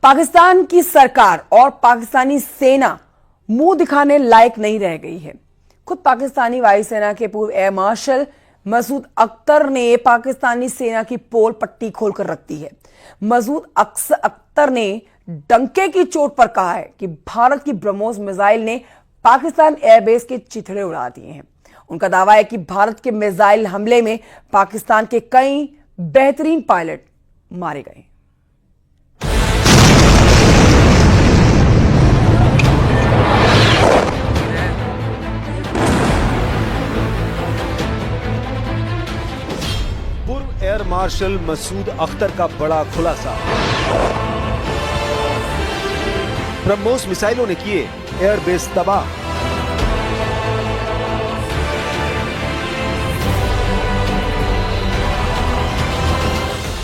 पाकिस्तान की सरकार और पाकिस्तानी सेना मुंह दिखाने लायक नहीं रह गई है। खुद पाकिस्तानी वायुसेना के पूर्व एयर मार्शल मसूद अख्तर ने पाकिस्तानी सेना की पोल पट्टी खोलकर रख दी है। मसूद अख्तर ने डंके की चोट पर कहा है कि भारत की ब्रह्मोस मिसाइल ने पाकिस्तान एयरबेस के चिथड़े उड़ा दिए हैं। उनका दावा है कि भारत के मिसाइल हमले में पाकिस्तान के कई बेहतरीन पायलट मारे गए। पूर्व एयर मार्शल मसूद अख्तर का बड़ा खुलासा। ब्रह्मोस मिसाइलों ने किए एयरबेस तबाह।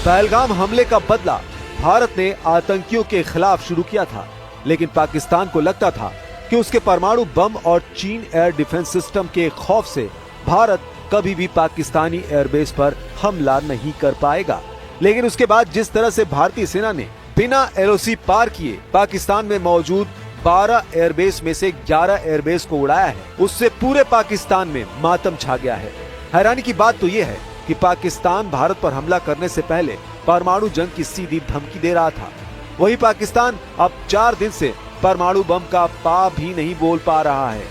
पहलगाम हमले का बदला भारत ने आतंकियों के खिलाफ शुरू किया था, लेकिन पाकिस्तान को लगता था कि उसके परमाणु बम और चीन एयर डिफेंस सिस्टम के खौफ से भारत कभी भी पाकिस्तानी एयरबेस पर हमला नहीं कर पाएगा। लेकिन उसके बाद जिस तरह से भारतीय सेना ने बिना एलओसी पार किए पाकिस्तान में मौजूद 12 एयरबेस में से 11 एयरबेस को उड़ाया है, उससे पूरे पाकिस्तान में मातम छा गया है। हैरानी की बात तो यह है कि पाकिस्तान भारत पर हमला करने से पहले परमाणु जंग की सीधी धमकी दे रहा था। वही पाकिस्तान अब 4 दिन से परमाणु बम का पा भी नहीं बोल पा रहा है।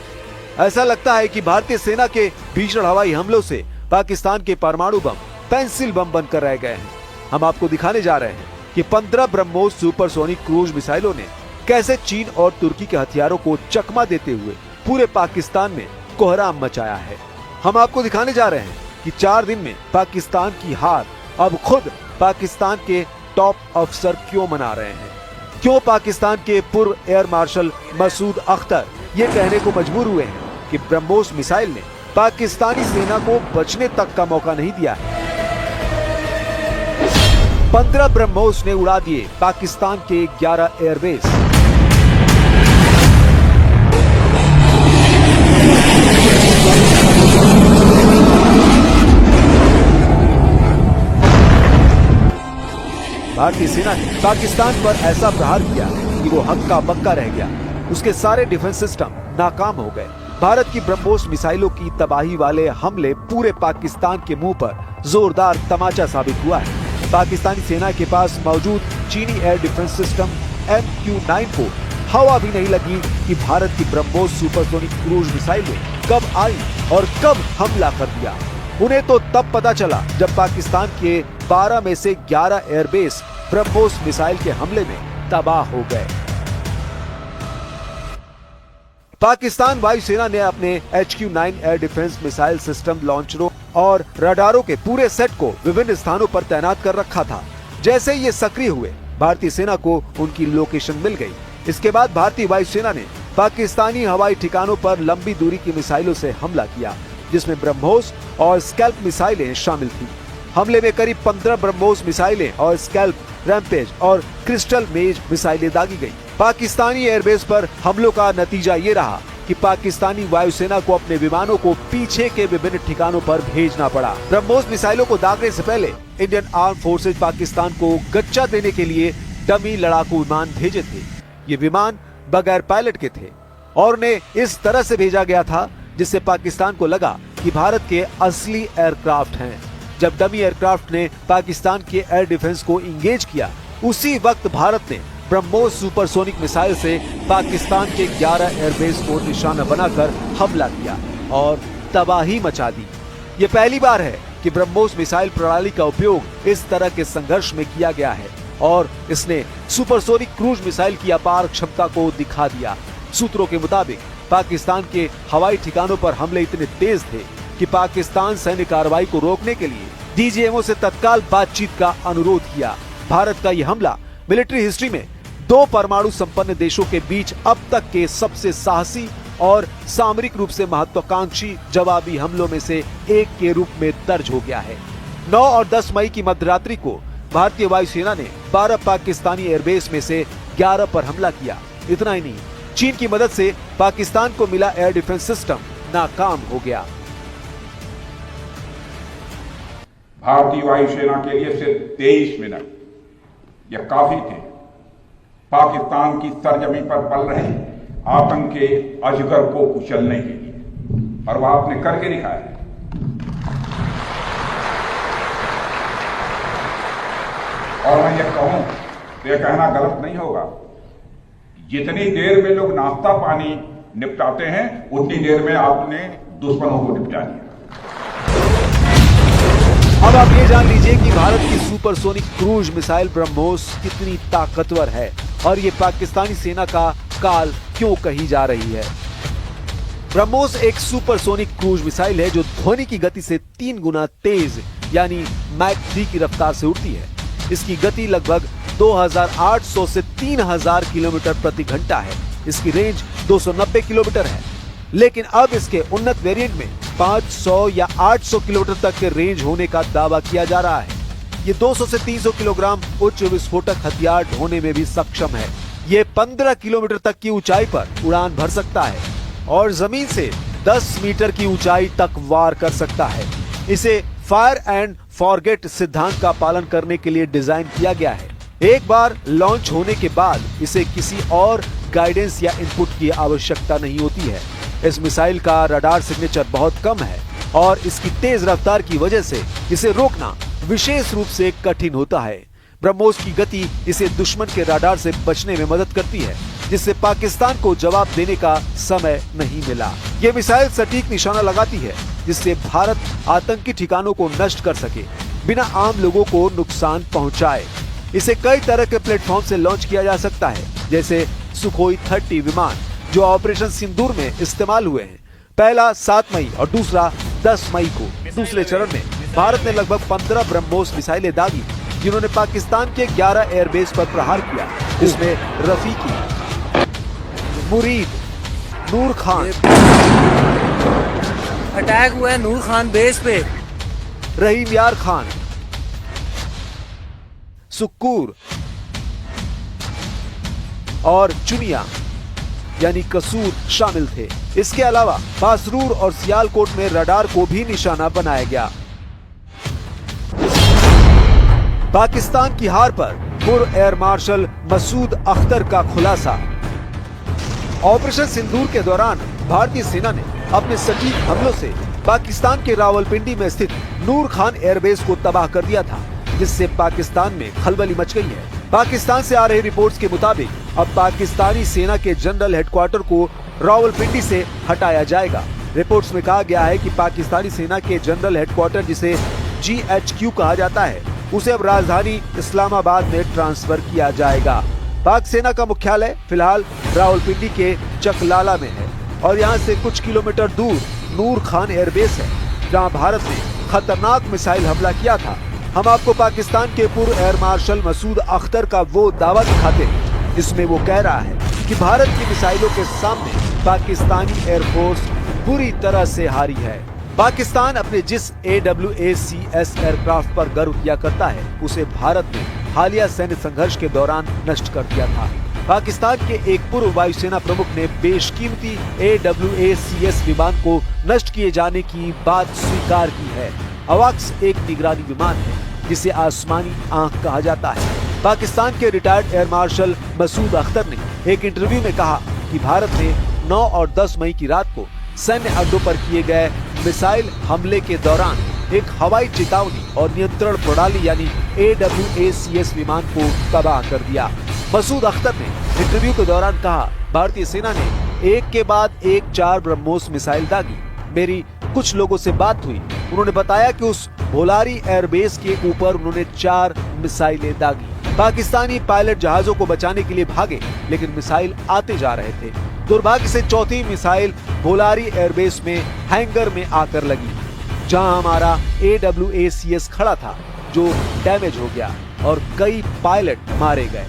ऐसा लगता है कि भारतीय सेना के भीषण हवाई हमलों से पाकिस्तान के परमाणु बम पेंसिल बम बनकर रह गए हैं। हम आपको दिखाने जा रहे हैं कि 15 ब्रह्मोस सुपरसोनिक क्रूज मिसाइलों ने कैसे चीन और तुर्की के हथियारों को चकमा देते हुए पूरे पाकिस्तान में कोहराम मचाया है। हम आपको दिखाने जा रहे हैं कि 4 दिन में पाकिस्तान की हार अब खुद पाकिस्तान के टॉप अफसर क्यों मना रहे हैं। क्यों पाकिस्तान के पूर्व एयर मार्शल मसूद अख्तर ये कहने को मजबूर हुए हैं कि ब्रह्मोस मिसाइल ने पाकिस्तानी सेना को बचने तक का मौका नहीं दिया है। 15 ब्रह्मोस ने उड़ा दिए पाकिस्तान के 11 एयरबेस। भारतीय सेना ने पाकिस्तान पर ऐसा प्रहार किया कि वो हक्का बक्का रह गया। उसके सारे डिफेंस सिस्टम नाकाम हो गए। भारत की ब्रह्मोस मिसाइलों की तबाही वाले हमले पूरे पाकिस्तान के मुंह पर जोरदार तमाचा साबित हुआ है। पाकिस्तानी सेना के पास मौजूद चीनी एयर डिफेंस सिस्टम MQ-9 को हवा भी नहीं लगी कि भारत की ब्रह्मोस सुपरसोनिक क्रूज मिसाइलें कब आई और कब हमला कर दिया। उन्हें तो तब पता चला जब पाकिस्तान के 12 में से 11 एयरबेस ब्रह्मोस मिसाइल के हमले में तबाह हो गए। पाकिस्तान वायुसेना ने अपने HQ-9 air defence missile system लॉन्चरों और रडारों के पूरे सेट को विभिन्न स्थानों पर तैनात कर रखा था। जैसे ये सक्रिय हुए, भारतीय सेना को उनकी लोकेशन मिल गई। इसके बाद भारतीय वायुसेना ने पाकिस्तानी हवाई ठिकानों पर लंबी दूरी की मिसाइलों से हमला किया, जिसमें ब्रह्मोस और स्कैल्प मिसाइलें शामिल थी। हमले में करीब 15 ब्रह्मोस मिसाइलें और स्कैल्प, रैम्पेज और क्रिस्टल मेज मिसाइलें दागी गई। पाकिस्तानी एयरबेस पर हमलों का नतीजा ये रहा कि पाकिस्तानी वायुसेना को अपने विमानों को पीछे के विभिन्न ठिकानों पर भेजना पड़ा। ब्रह्मोस मिसाइलों को दागने से पहले इंडियन आर्म फोर्सेज पाकिस्तान को गच्चा देने के लिए डमी लड़ाकू विमान भेजे थे। ये विमान बगैर पायलट के थे और उन्हें इस तरह से भेजा गया था जिससे पाकिस्तान को लगा कि भारत के असली एयरक्राफ्ट हैं। जब डमी एयरक्राफ्ट ने पाकिस्तान के एयर डिफेंस को इंगेज किया, उसी वक्त भारत ने ब्रह्मोस सुपरसोनिक मिसाइल से पाकिस्तान के 11 एयरबेस को निशाना बनाकर हमला किया और तबाही मचा दी। ये पहली बार है कि ब्रह्मोस मिसाइल प्रणाली का उपयोग इस तरह के संघर्ष में किया गया है और इसने सुपरसोनिक क्रूज मिसाइल की अपार क्षमता को दिखा दिया। सूत्रों के मुताबिक पाकिस्तान के हवाई ठिकानों पर हमले इतने तेज थे कि पाकिस्तान सैन्य कार्रवाई को रोकने के लिए DGMO से तत्काल बातचीत का अनुरोध किया। भारत का यह हमला मिलिट्री हिस्ट्री में 2 परमाणु संपन्न देशों के बीच अब तक के सबसे साहसी और सामरिक रूप से महत्वाकांक्षी जवाबी हमलों में से एक के रूप में दर्ज हो गया है। 9 और 10 मई की मध्यरात्रि को भारतीय वायुसेना ने 12 पाकिस्तानी एयरबेस में से 11 पर हमला किया। इतना ही नहीं, चीन की मदद से पाकिस्तान को मिला एयर डिफेंस सिस्टम नाकाम हो गया। भारतीय वायुसेना के लिए सिर्फ 23 मिनट या काफी थे पाकिस्तान की सरजमी पर पल रहे आतंक के अजगर को कुचलने के लिए, और वह आपने करके दिखाया है। और मैं ये कहूं तो यह कहना गलत नहीं होगा, जितनी देर में लोग नाश्ता पानी निपटाते हैं उतनी देर में आपने दुश्मनों को निपटा दिया। अब आप ये जान लीजिए कि भारत की सुपरसोनिक क्रूज मिसाइल ब्रह्मोस कितनी ताकतवर है और ये पाकिस्तानी सेना का काल क्यों कही जा रही है। ब्रह्मोस एक सुपरसोनिक क्रूज मिसाइल है जो ध्वनि की गति से 3 गुना तेज यानी मैक 3 की रफ्तार से उड़ती है। इसकी गति लगभग 2800 से 3000 किलोमीटर प्रति घंटा है। इसकी रेंज 290 किलोमीटर है, लेकिन अब इसके उन्नत वेरिएंट में 500 या 800 किलोमीटर तक के रेंज होने का दावा किया जा रहा है। ये 200 से 300 किलोग्राम उच्च विस्फोटक हथियार ढोने में भी सक्षम है। ये 15 किलोमीटर तक की ऊंचाई पर उड़ान भर सकता है और जमीन से 10 मीटर की ऊंचाई तक वार कर सकता है। इसे फायर एंड फॉरगेट सिद्धांत का पालन करने के लिए डिजाइन किया गया है। एक बार लॉन्च होने के बाद इसे किसी और गाइडेंस या इनपुट की आवश्यकता नहीं होती है। इस मिसाइल का रडार सिग्नेचर बहुत कम है और इसकी तेज रफ्तार की वजह से इसे रोकना विशेष रूप से कठिन होता है। ब्रह्मोस की गति इसे दुश्मन के रडार से बचने में मदद करती है, जिससे पाकिस्तान को जवाब देने का समय नहीं मिला। ये मिसाइल सटीक निशाना लगाती है, जिससे भारत आतंकी ठिकानों को नष्ट कर सके बिना आम लोगों को नुकसान पहुंचाए। इसे कई तरह के प्लेटफॉर्म से लॉन्च किया जा सकता है, जैसे सुखोई 30 विमान जो ऑपरेशन सिंदूर में इस्तेमाल हुए हैं। पहला 7 मई और दूसरा 10 मई को। दूसरे चरण में भारत ने लगभग 15 ब्रह्मोस मिसाइलें दागी, जिन्होंने पाकिस्तान के 11 एयरबेस पर प्रहार किया। इसमें रफीकी, मुरीद, नूर खान अटैक हुआ है नूर खान बेस पे, रहीम यार खान, सुक्कूर और चुनिया यानी कसूर शामिल थे। इसके अलावा बासरूर और सियालकोट में रडार को भी निशाना बनाया गया। पाकिस्तान की हार पर पूर्व एयर मार्शल मसूद अख्तर का खुलासा। ऑपरेशन सिंदूर के दौरान भारतीय सेना ने अपने सटीक हमलों से पाकिस्तान के रावलपिंडी में स्थित नूर खान एयरबेस को तबाह कर दिया था, जिससे पाकिस्तान में खलबली मच गई है। पाकिस्तान से आ रही रिपोर्ट्स के मुताबिक अब पाकिस्तानी सेना के जनरल हेडक्वार्टर को रावलपिंडी से हटाया जाएगा। रिपोर्ट्स में कहा गया है कि पाकिस्तानी सेना के जनरल हेडक्वार्टर, जिसे GHQ कहा जाता है, उसे अब राजधानी इस्लामाबाद में ट्रांसफर किया जाएगा। पाक सेना का मुख्यालय फिलहाल रावलपिंडी के चकलाला में है और यहाँ से कुछ किलोमीटर दूर नूर खान एयरबेस है, जहाँ भारत ने खतरनाक मिसाइल हमला किया था। हम आपको पाकिस्तान के पूर्व एयर मार्शल मसूद अख्तर का वो दावा दिखाते हैं जिसमें वो कह रहा है कि भारत की मिसाइलों के सामने पाकिस्तानी एयरफोर्स बुरी तरह से हारी है। पाकिस्तान अपने जिस AWACS एयरक्राफ्ट पर गर्व किया करता है, उसे भारत ने हालिया सैन्य संघर्ष के दौरान नष्ट कर दिया था। पाकिस्तान के एक पूर्व वायुसेना प्रमुख ने बेशकीमती AWACS विमान को नष्ट किए जाने की बात स्वीकार की है। अवाक्स एक निगरानी विमान है जिसे आसमानी आंख कहा जाता है। पाकिस्तान के retired air marshal Masood Akhtar ने एक इंटरव्यू में कहा कि भारत ने 9 और 10 मई की रात को सैन्य अड्डों पर किए गए मिसाइल हमले के दौरान एक हवाई चेतावनी और नियंत्रण प्रणाली यानी AWACS विमान को तबाह कर दिया। मसूद अख्तर ने इंटरव्यू के दौरान कहा, भारतीय सेना ने एक के बाद एक 4 ब्रह्मोस मिसाइल दागी। मेरी कुछ लोगों से बात हुई, उन्होंने बताया कि उस भोलारी एयरबेस के ऊपर उन्होंने 4 मिसाइलें दागी। पाकिस्तानी पायलट जहाजों को बचाने के लिए भागे, लेकिन मिसाइल आते जा रहे थे। दुर्भाग्य से चौथी मिसाइल भोलारी एयरबेस में हैंगर में आकर लगी, जहां हमारा AWACS खड़ा था, जो डैमेज हो गया और कई पायलट मारे गए।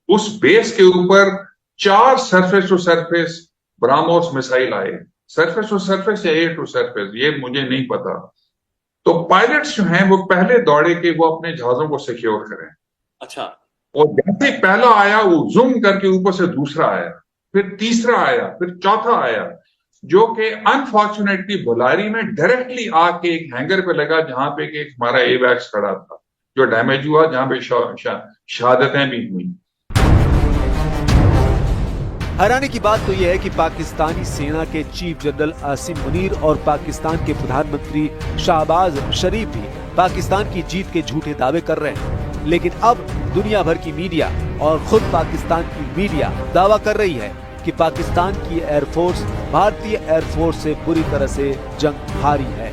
उस बेस के ऊपर 4 surface to surface BrahMos missile आए, सरफेस टू सरफेस या एयर टू सरफेस, ये मुझे नहीं पता। तो पायलट्स जो हैं वो पहले दौड़े कि वो अपने जहाजों को सिक्योर करें। अच्छा। और जैसे पहला आया वो जूम करके ऊपर से दूसरा आया, फिर तीसरा आया, फिर चौथा आया, जो कि अनफॉर्चुनेटली भोलारी में डायरेक्टली आके एक हैंगर पे लगा, जहां पे एक हमारा एवैक्स खड़ा था, जो डैमेज हुआ, जहां पे शहादतें भी हुई। हैरानी की बात तो यह है कि पाकिस्तानी सेना के चीफ जनरल आसिम मुनीर और पाकिस्तान के प्रधानमंत्री शाहबाज शरीफ भी पाकिस्तान की जीत के झूठे दावे कर रहे हैं, लेकिन अब दुनिया भर की मीडिया और खुद पाकिस्तान की मीडिया दावा कर रही है कि पाकिस्तान की एयरफोर्स भारतीय एयरफोर्स से बुरी तरह से जंग हारी है।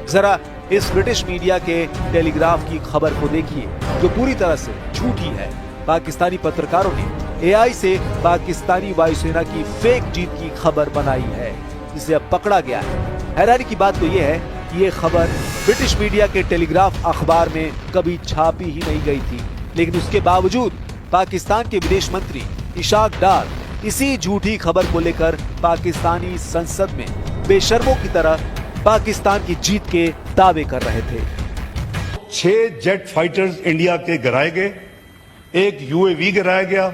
जरा इस ब्रिटिश मीडिया के टेलीग्राफ की खबर को देखिए, जो पूरी तरह से झूठी है। पाकिस्तानी पत्रकारों ने एआई से पाकिस्तानी वायुसेना की फेक जीत की खबर बनाई है, जिसे अब पकड़ा गया है। हैरानी की बात तो यह है कि ये खबर ब्रिटिश मीडिया के टेलीग्राफ अखबार में कभी छापी ही नहीं गई थी, लेकिन उसके बावजूद पाकिस्तान के विदेश मंत्री इशाक डार इसी झूठी खबर को लेकर पाकिस्तानी संसद में बेशर्मों की तरह पाकिस्तान की जीत के दावे कर रहे थे। 6 जेट फाइटर्स इंडिया के गिराए गए, एक यूएवी गिराया गया,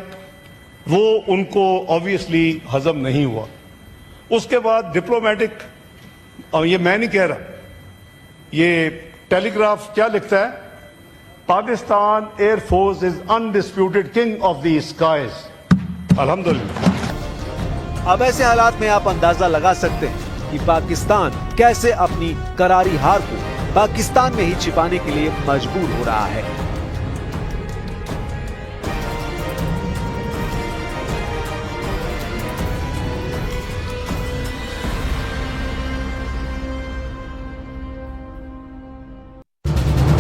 वो उनको ऑब्वियसली हजम नहीं हुआ। उसके बाद डिप्लोमेटिक, और ये मैं नहीं कह रहा, ये टेलीग्राफ क्या लिखता है, Pakistan air force is undisputed king of the skies. अल्हम्दुलिल्लाह। अब ऐसे हालात में आप अंदाजा लगा सकते हैं कि पाकिस्तान कैसे अपनी करारी हार को पाकिस्तान में ही छिपाने के लिए मजबूर हो रहा है।